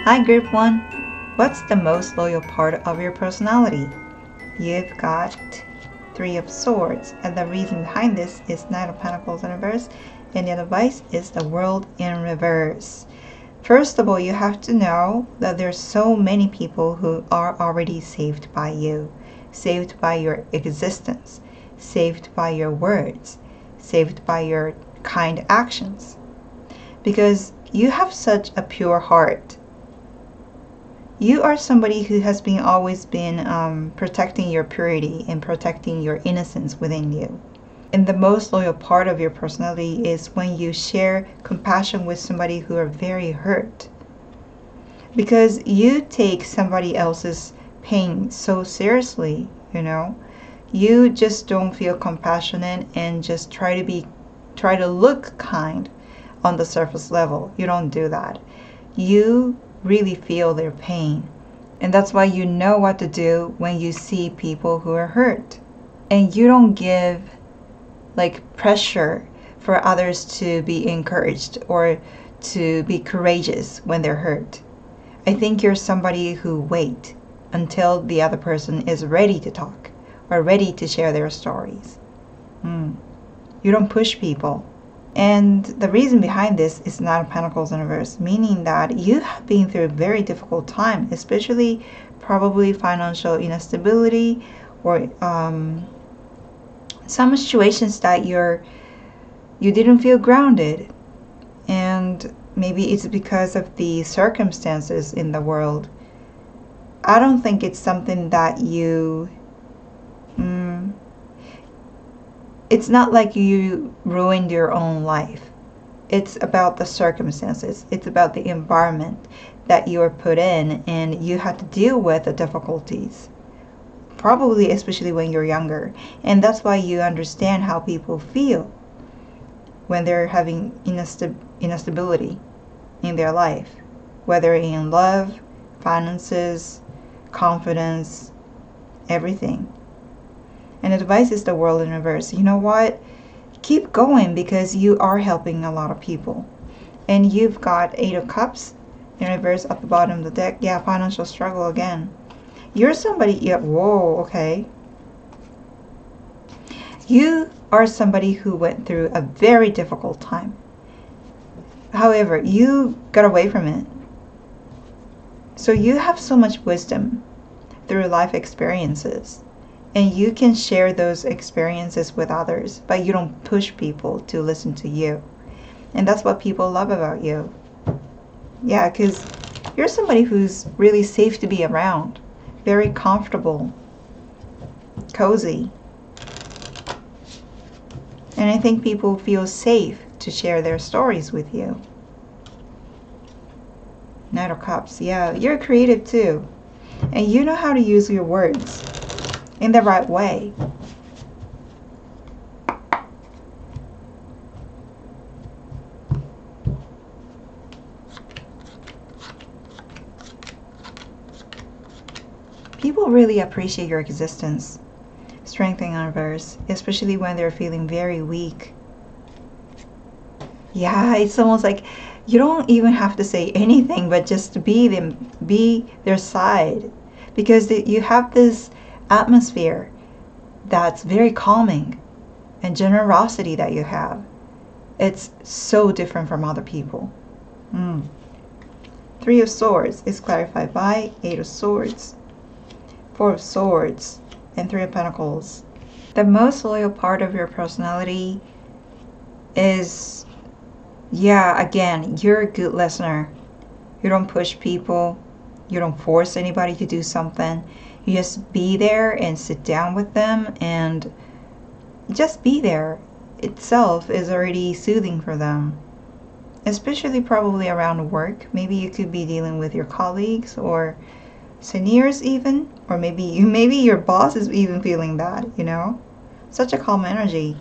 Hi Group 1. What's the most loyal part of your personality? You've got Three of Swords, and the reason behind this is Knight of Pentacles in reverse, and the advice is the World in reverse. First of all, you have to know that there's so many people who are already saved by you, saved by your existence, saved by your words, saved by your kind actions. Because you have such a pure heart. You are somebody who has always been protecting your purity and protecting your innocence within you. And the most loyal part of your personality is when you share compassion with somebody who are very hurt. Because you take somebody else's pain so seriously, you know. You just don't feel compassionate and just try to look kind on the surface level. You don't do that. You really feel their pain, and that's why you know what to do when you see people who are hurt, and you don't give like pressure for others to be encouraged or to be courageous when they're hurt. I think you're somebody who wait until the other person is ready to talk or ready to share their stories. You don't push people. And the reason behind this is Knight of Pentacles in reverse, meaning that you have been through a very difficult time, especially probably financial instability or some situations that you didn't feel grounded. And maybe it's because of the circumstances in the world. I don't think it's something that it's not like you ruined your own life. It's about the circumstances. It's about the environment that you were put in, and you had to deal with the difficulties. Probably especially when you're younger. And that's why you understand how people feel when they're having instability in their life. Whether in love, finances, confidence, everything. And advice is the World in reverse. You know what? Keep going, because you are helping a lot of people. And you've got Eight of Cups in reverse at the bottom of the deck. Yeah, financial struggle again. You're somebody, yeah, whoa, okay. You are somebody who went through a very difficult time. However, you got away from it. So you have so much wisdom through life experiences. And you can share those experiences with others, but you don't push people to listen to you. And that's what people love about you. Yeah, because you're somebody who's really safe to be around. Very comfortable. Cozy. And I think people feel safe to share their stories with you. Knight of Cups. Yeah, you're creative too. And you know how to use your words in the right way. People really appreciate your existence. Strength in reverse, especially when they're feeling very weak. Yeah, it's almost like you don't even have to say anything, but just be their side, because you have this atmosphere that's very calming, and generosity that you have. It's so different from other people. Three of Swords is clarified by Eight of Swords, Four of Swords, and Three of Pentacles. The most loyal part of your personality is, yeah, again, you're a good listener. You don't push people. You don't force anybody to do something. You just be there and sit down with them, and just be there itself is already soothing for them. Especially probably around work. Maybe you could be dealing with your colleagues or seniors even, or maybe your boss is even feeling that, you know. Such a calm energy.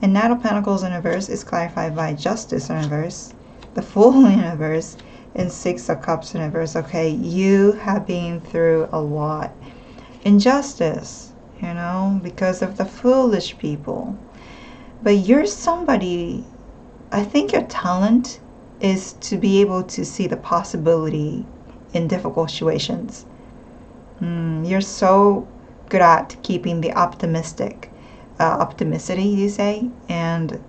And Knight of Pentacles in reverse is clarified by Justice in reverse, the Fool in reverse, and Six of Cups in reverse. Okay, you have been through a lot. Injustice, you know, because of the foolish people. But you're somebody, I think your talent is to be able to see the possibility in difficult situations. You're so good at keeping the optimisticity, you say, and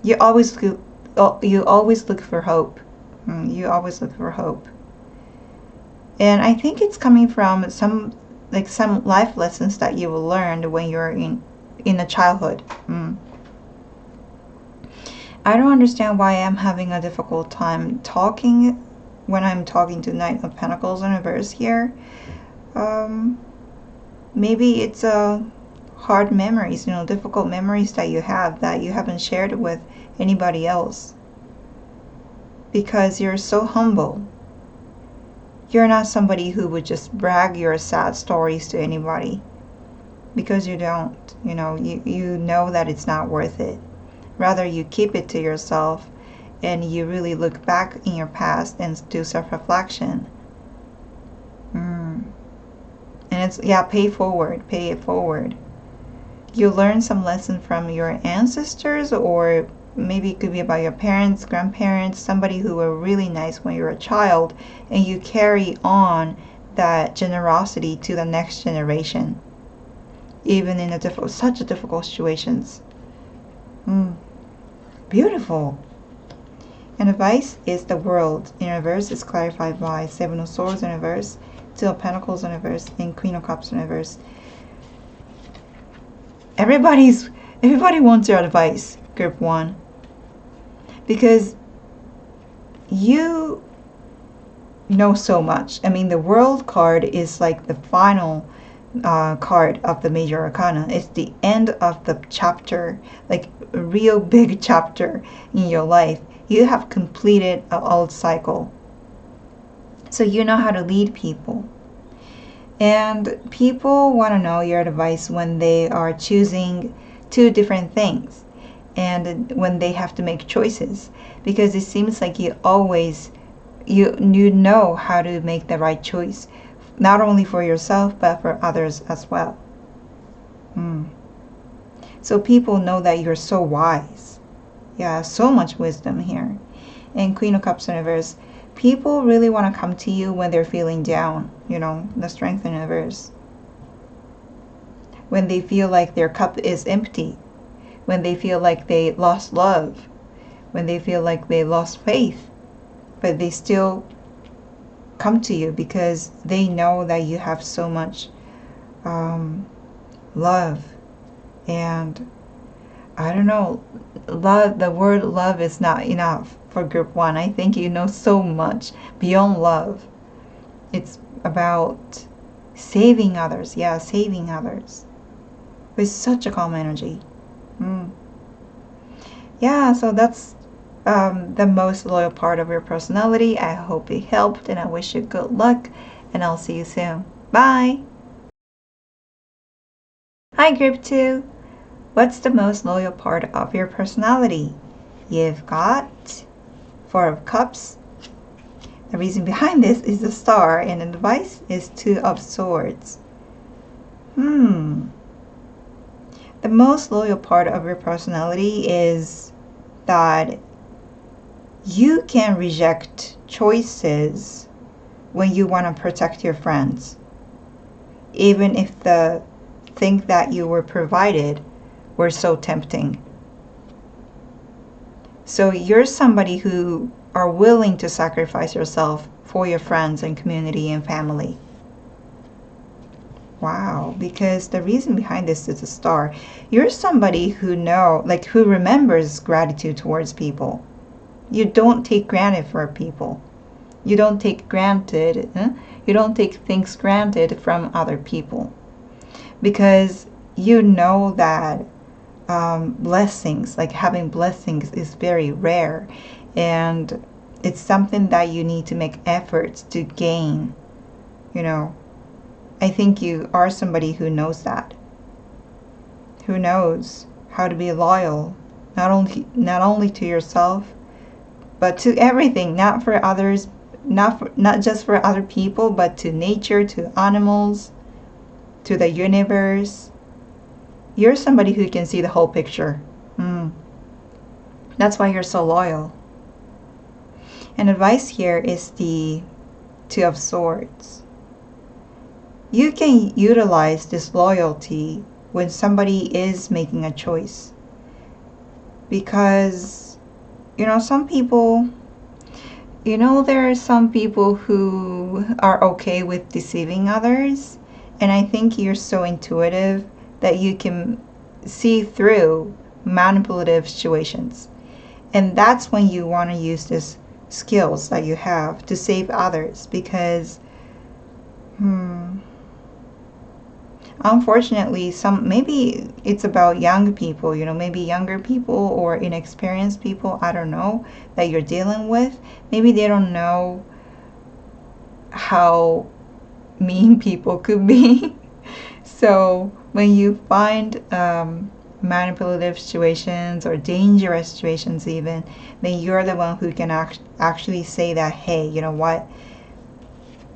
you always look for hope. You always look for hope, and I think it's coming from some life lessons that you learned when you're in a childhood. I don't understand why I'm having a difficult time talking when I'm talking to Knight of Pentacles in reverse here. Maybe it's hard memories, difficult memories that you haven't shared with anybody else. Because you're so humble. You're not somebody who would just brag your sad stories to anybody. Because you don't. You know that it's not worth it. Rather, you keep it to yourself and you really look back in your past and do self-reflection. And it's, pay it forward. You learn some lesson from your ancestors, or maybe it could be about your parents, grandparents, somebody who were really nice when you were a child, and you carry on that generosity to the next generation, even in such difficult situations. Beautiful. And advice is the world in reverse is clarified by Seven of Swords in reverse, Two of Pentacles in reverse, and Queen of Cups in reverse. Everybody wants your advice, Group 1. Because you know so much. I mean, the World card is like the final card of the Major Arcana. It's the end of the chapter, like a real big chapter in your life. You have completed an old cycle. So you know how to lead people. And people want to know your advice when they are choosing two different things and when they have to make choices, because it seems like you know how to make the right choice, not only for yourself but for others as well. So people know that you're so wise. So much wisdom here. And Queen of Cups in reverse. People really want to come to you when they're feeling down, the Strength in reverse. When they feel like their cup is empty. When they feel like they lost love. When they feel like they lost faith. But they still come to you because they know that you have so much love. And I don't know, love, the word love is not enough for Group 1. I think you know so much beyond love. It's about saving others. Saving others. With such a calm energy. So that's the most loyal part of your personality. I hope it helped and I wish you good luck, and I'll see you soon. Bye! Hi Group 2! What's the most loyal part of your personality? You've got Four of Cups. The reason behind this is the Star, and the advice is Two of Swords. The most loyal part of your personality is that you can reject choices when you want to protect your friends, even if the thing that you were provided were so tempting. So you're somebody who are willing to sacrifice yourself for your friends and community and family. Wow, because the reason behind this is a Star. You're somebody who who remembers gratitude towards people. You don't take granted for people. You don't take things granted from other people. Because you know that blessings, like having blessings, is very rare, and it's something that you need to make efforts to gain. I think you are somebody who knows that, who knows how to be loyal, not only to yourself but to everything, not for others, not just for other people, but to nature, to animals, to the universe. You're somebody who can see the whole picture. That's why you're so loyal. And advice here is the Two of Swords. You can utilize this loyalty when somebody is making a choice. Because, some people, there are some people who are okay with deceiving others. And I think you're so intuitive that you can see through manipulative situations. And that's when you want to use this skills that you have to save others, because unfortunately maybe it's about young people, maybe younger people or inexperienced people, I don't know, that you're dealing with. Maybe they don't know how mean people could be. So when you find manipulative situations or dangerous situations even, then you're the one who can actually say that, hey, you know what,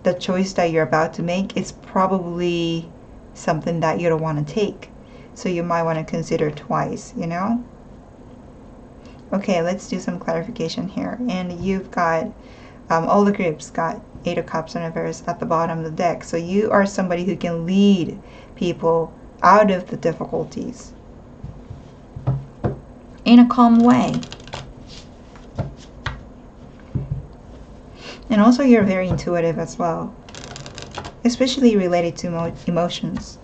the choice that you're about to make is probably something that you don't want to take, so you might want to consider twice. Okay, let's do some clarification here. And you've got all the groups got Eight of Cups in reverse at the bottom of the deck, so you are somebody who can lead people out of the difficulties in a calm way. And also you're very intuitive as well, especially related to emotions.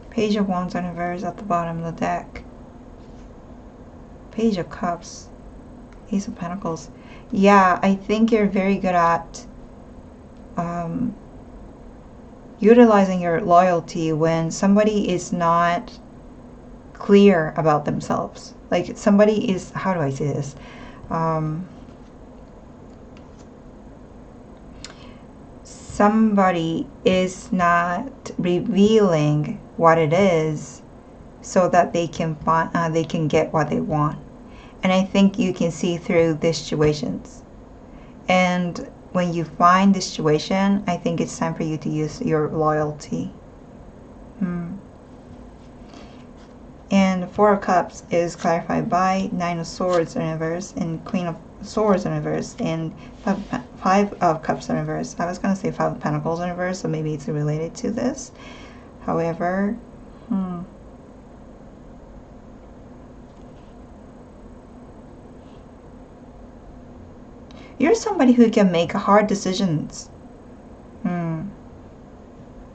Page of Wands in reverse at the bottom of the deck. Page of Cups. Ace of Pentacles. Yeah, I think you're very good at utilizing your loyalty when somebody is not clear about themselves. Like somebody is, how do I say this? Somebody is not revealing what it is so that they can get what they want. And I think you can see through these situations. And when you find the situation, I think it's time for you to use your loyalty. And Four of Cups is clarified by Nine of Swords in reverse and Queen of Swords in reverse and Five of Cups in reverse. I was going to say Five of Pentacles in reverse, so maybe it's related to this. However, you're somebody who can make hard decisions.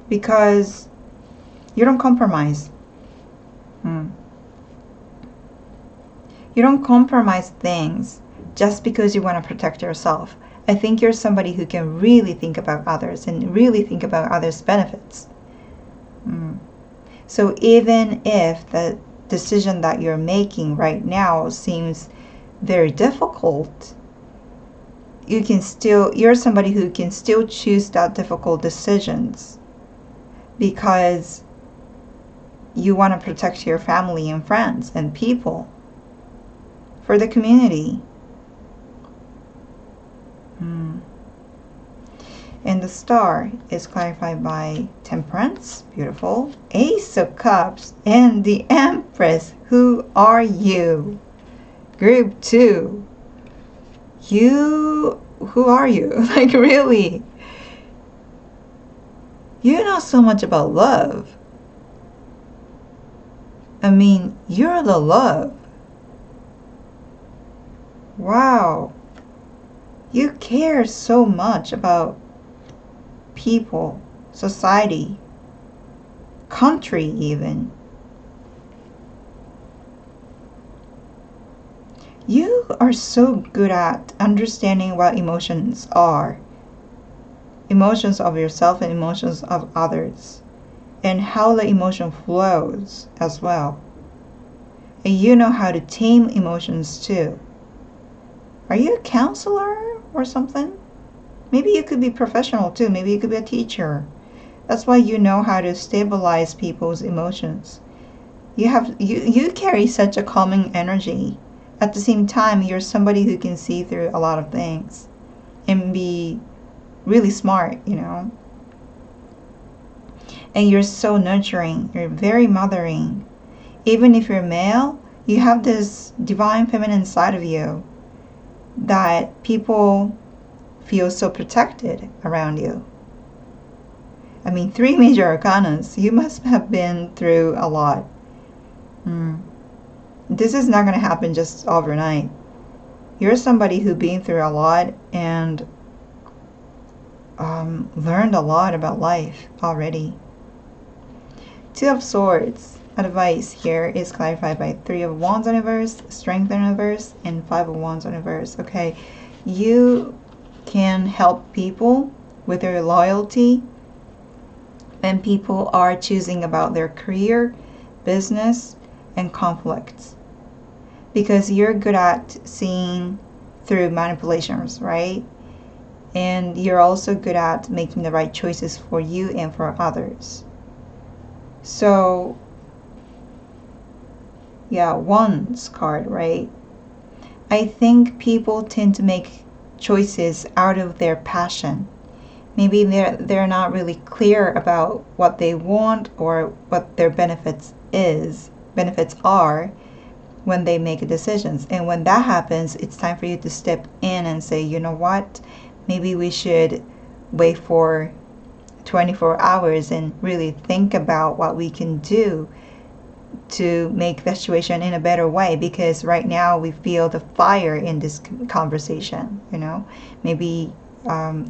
Because you don't compromise. You don't compromise things just because you want to protect yourself. I think you're somebody who can really think about others and really think about others' benefits. So even if the decision that you're making right now seems very difficult, you're somebody who can still choose that difficult decisions because you want to protect your family and friends and people for the community. And the Star is clarified by Temperance, beautiful, Ace of Cups, and the Empress. Who are you? Group 2. Who are you? Like, really? You know so much about love. I mean, you're the love. Wow. You care so much about people, society, country even. You are so good at understanding what emotions are. Emotions of yourself and emotions of others. And how the emotion flows as well. And you know how to tame emotions too. Are you a counselor or something? Maybe you could be professional too. Maybe you could be a teacher. That's why you know how to stabilize people's emotions. You carry such a calming energy. at the same time, you're somebody who can see through a lot of things and be really smart, you know. And you're so nurturing. You're very mothering. Even if you're male, you have this divine feminine side of you that people feel so protected around you. I mean, 3 major arcanas. You must have been through a lot. This is not going to happen just overnight. You're somebody who's been through a lot and learned a lot about life already. 2 of Swords. Advice here is clarified by 3 of Wands in reverse, Strength in reverse, and 5 of Wands in reverse. Okay, you can help people with their loyalty when people are choosing about their career, business, and conflicts. Because you're good at seeing through manipulations, right? And you're also good at making the right choices for you and for others. So, yeah, Wands card, right? I think people tend to make choices out of their passion. Maybe they're not really clear about what they want or what their benefits are when they make decisions. And when that happens, it's time for you to step in and say, you know what, maybe we should wait for 24 hours and really think about what we can do to make the situation in a better way, because right now we feel the fire in this conversation, you know. Maybe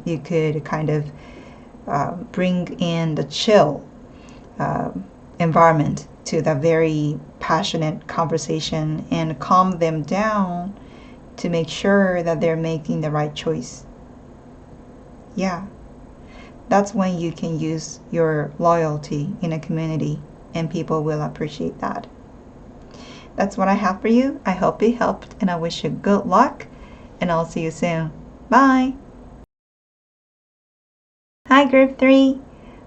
you could kind of bring in the chill environment to the very passionate conversation and calm them down to make sure that they're making the right choice. Yeah, that's when you can use your loyalty in a community and people will appreciate that. That's what I have for you. I hope it helped and I wish you good luck and I'll see you soon. Bye! Hi Group 3!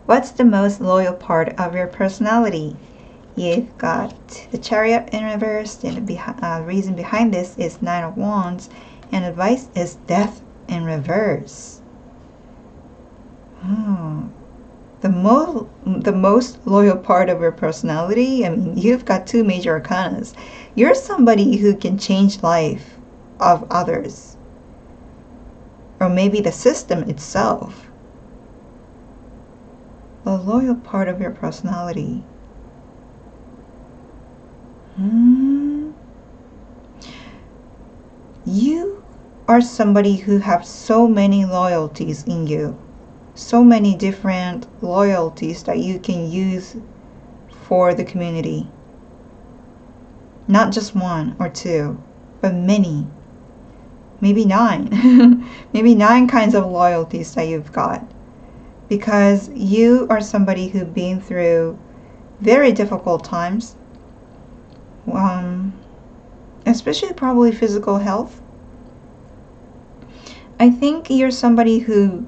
What's the most loyal part of your personality? You've got the Chariot in reverse, and the reason behind this is 9 of Wands, and advice is Death in reverse. The most loyal part of your personality, I mean, you've got 2 major arcanas. You're somebody who can change life of others, or maybe the system itself. The loyal part of your personality. You are somebody who have so many loyalties in you. So many different loyalties that you can use for the community. Not just 1 or 2, but many. Maybe 9. Maybe 9 kinds of loyalties that you've got. Because you are somebody who's been through very difficult times. Especially probably physical health. I think you're somebody who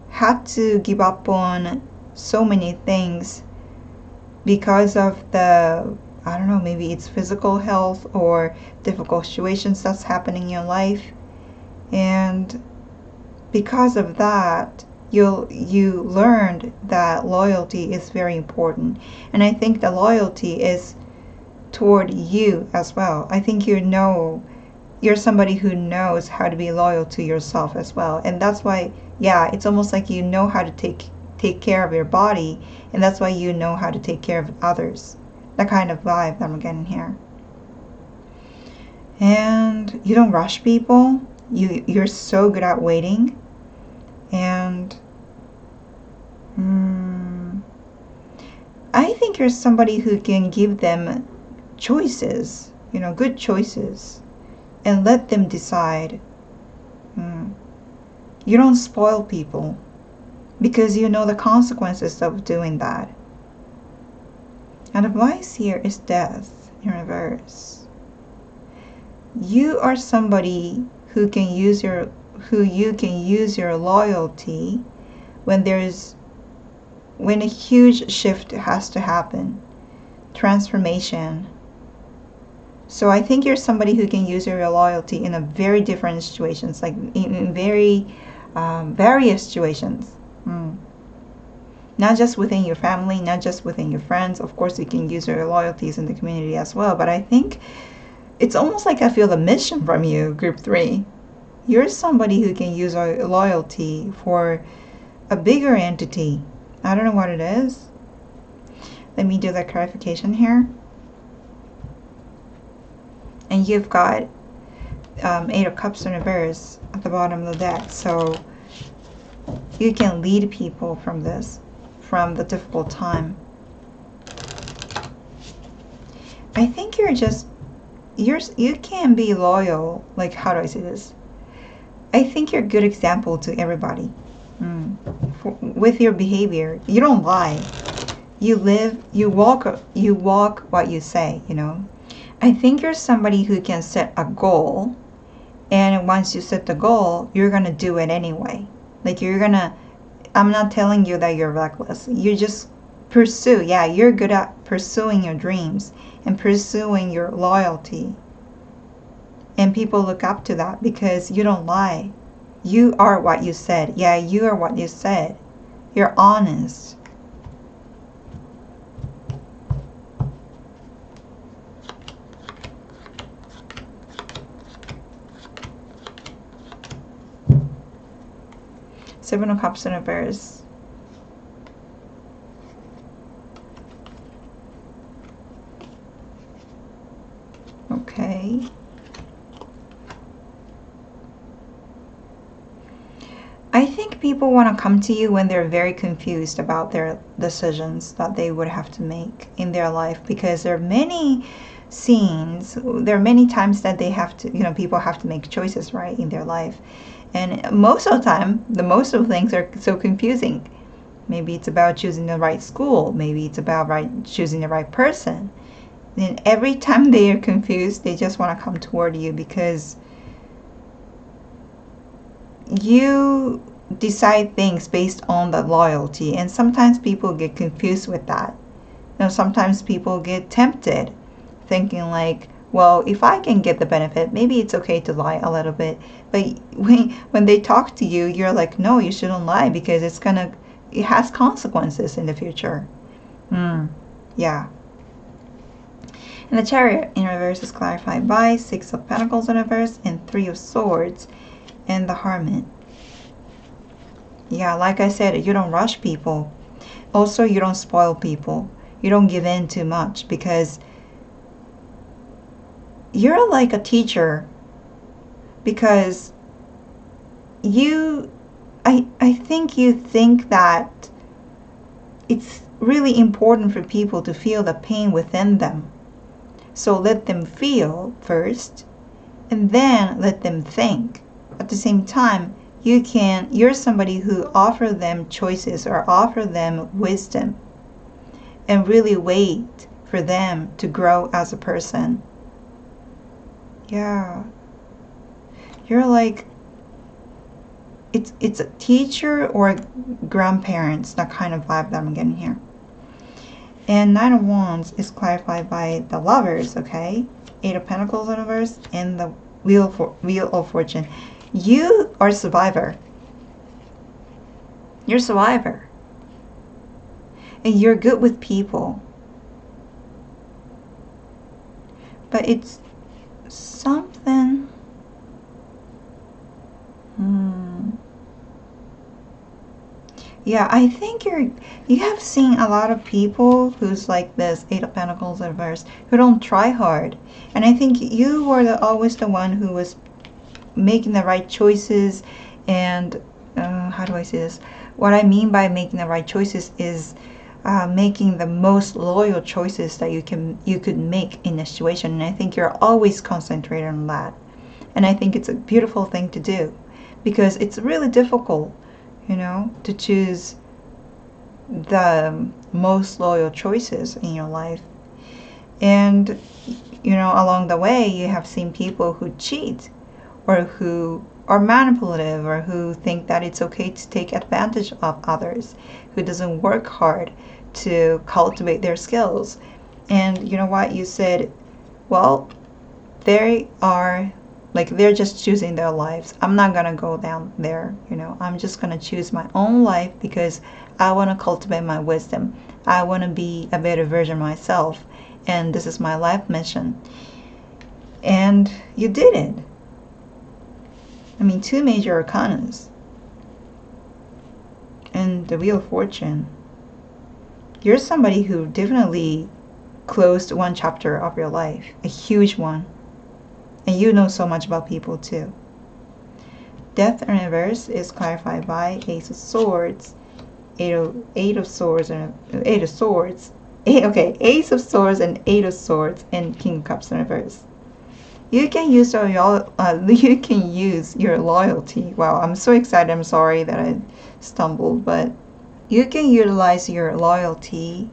had to give up on so many things because of the, I don't know, maybe it's physical health or difficult situations that's happening in your life. And because of that, you learned that loyalty is very important. And I think the loyalty is toward you as well. I think you're somebody who knows how to be loyal to yourself as well. And that's why, yeah, it's almost like you know how to take care of your body, and that's why you know how to take care of others. That kind of vibe that I'm getting here. And you don't rush people. You're so good at waiting. And I think you're somebody who can give them choices, good choices, and let them decide. You don't spoil people because you know the consequences of doing that. And advice here is Death in reverse. You are somebody who you can use your loyalty when a huge shift has to happen, transformation. So I think you're somebody who can use your loyalty in a very different situations, like in very various situations. Not just within your family, not just within your friends. Of course, you can use your loyalties in the community as well. But I think it's almost like I feel the mission from you, Group 3. You're somebody who can use loyalty for a bigger entity. I don't know what it is. Let me do the clarification here. And you've got Eight of Cups in reverse at the bottom of the deck. So you can lead people from this, from the difficult time. I think you can be loyal. Like, how do I say this? I think you're a good example to everybody. With your behavior, you don't lie. You live, you walk what you say, you know. I think you're somebody who can set a goal, and once you set the goal, you're gonna do it anyway. Like, I'm not telling you that you're reckless. You just pursue. Yeah, you're good at pursuing your dreams and pursuing your loyalty. And people look up to that because you don't lie. You are what you said. Yeah, you are what you said. You're honest. Seven of Cups in reverse. Okay. I think people want to come to you when they're very confused about their decisions that they would have to make in their life, because there are many scenes, there are many times that they have to, you know, people have to make choices, right, in their life. And most of the time, most of the things are so confusing. Maybe it's about choosing the right school. Maybe it's about choosing the right person. And every time they are confused, they just want to come toward you because you decide things based on the loyalty. And sometimes people get confused with that. You know, sometimes people get tempted, thinking like, well, if I can get the benefit, maybe it's okay to lie a little bit. But when they talk to you, you're like, no, you shouldn't lie because it has consequences in the future. Yeah. And the Chariot in reverse is clarified by Six of Pentacles in reverse and Three of Swords and the Hermit. Yeah, like I said, you don't rush people. Also, you don't spoil people. You don't give in too much because you're like a teacher, because I think you think that it's really important for people to feel the pain within them. So let them feel first and then let them think. At the same time, you're somebody who offer them choices or offer them wisdom and really wait for them to grow as a person. Yeah. You're like, it's a teacher or grandparents, that kind of vibe that I'm getting here. And Nine of Wands is clarified by the Lovers, okay? Eight of Pentacles in reverse and the Wheel of Fortune. You are a survivor. You're a survivor. And you're good with people. But it's something. Yeah, I think you have seen a lot of people who's like this, Eight of Pentacles in reverse, who don't try hard. And I think you were always the one who was making the right choices. And how do I say this? What I mean by making the right choices is making the most loyal choices that you could make in a situation. And I think you're always concentrated on that. And I think it's a beautiful thing to do, because it's really difficult, you know, to choose the most loyal choices in your life. And, you know, along the way, you have seen people who cheat or who are manipulative or who think that it's okay to take advantage of others, who doesn't work hard to cultivate their skills. And you know what? You said, well, they are like, they're just choosing their lives. I'm not gonna go down there, you know. I'm just gonna choose my own life because I want to cultivate my wisdom. I want to be a better version of myself, and this is my life mission. And you did it. I mean, 2 major arcanas and the Wheel of Fortune. You're somebody who definitely closed one chapter of your life, a huge one. And you know so much about people too. Death in reverse is clarified by Ace of Swords, Eight of Swords, and Eight of Swords. Ace of Swords and Eight of Swords, and King of Cups in reverse. You can use your loyalty. Wow, I'm so excited. I'm sorry that I stumbled, but you can utilize your loyalty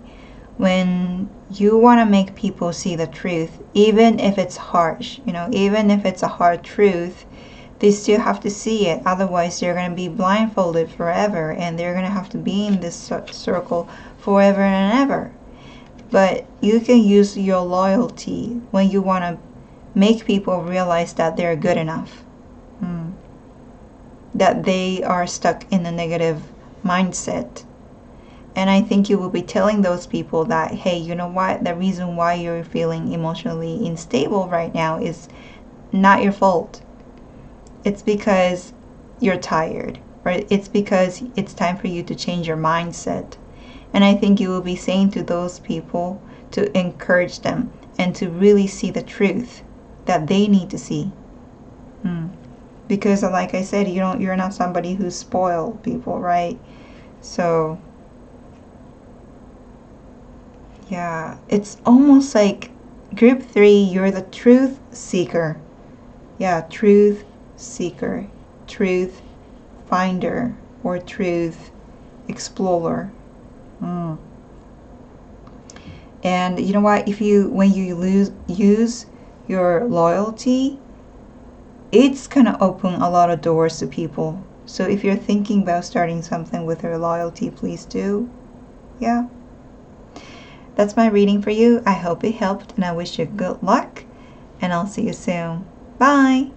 when you want to make people see the truth, even if it's harsh, you know, even if it's a hard truth, they still have to see it. Otherwise, they're going to be blindfolded forever, and they're going to have to be in this circle forever and ever. But you can use your loyalty when you want to make people realize that they're good enough, that they are stuck in a negative mindset. And I think you will be telling those people that, hey, you know what? The reason why you're feeling emotionally unstable right now is not your fault. It's because you're tired, or it's because it's time for you to change your mindset. And I think you will be saying to those people to encourage them and to really see the truth that they need to see. Because like I said, you're not somebody who spoils people, right? So yeah, it's almost like group 3, you're the truth seeker. Yeah, truth seeker, truth finder, or truth explorer. And you know what? When you use your loyalty, it's gonna open a lot of doors to people. So if you're thinking about starting something with your loyalty, please do. Yeah. That's my reading for you. I hope it helped, and I wish you good luck, and I'll see you soon. Bye!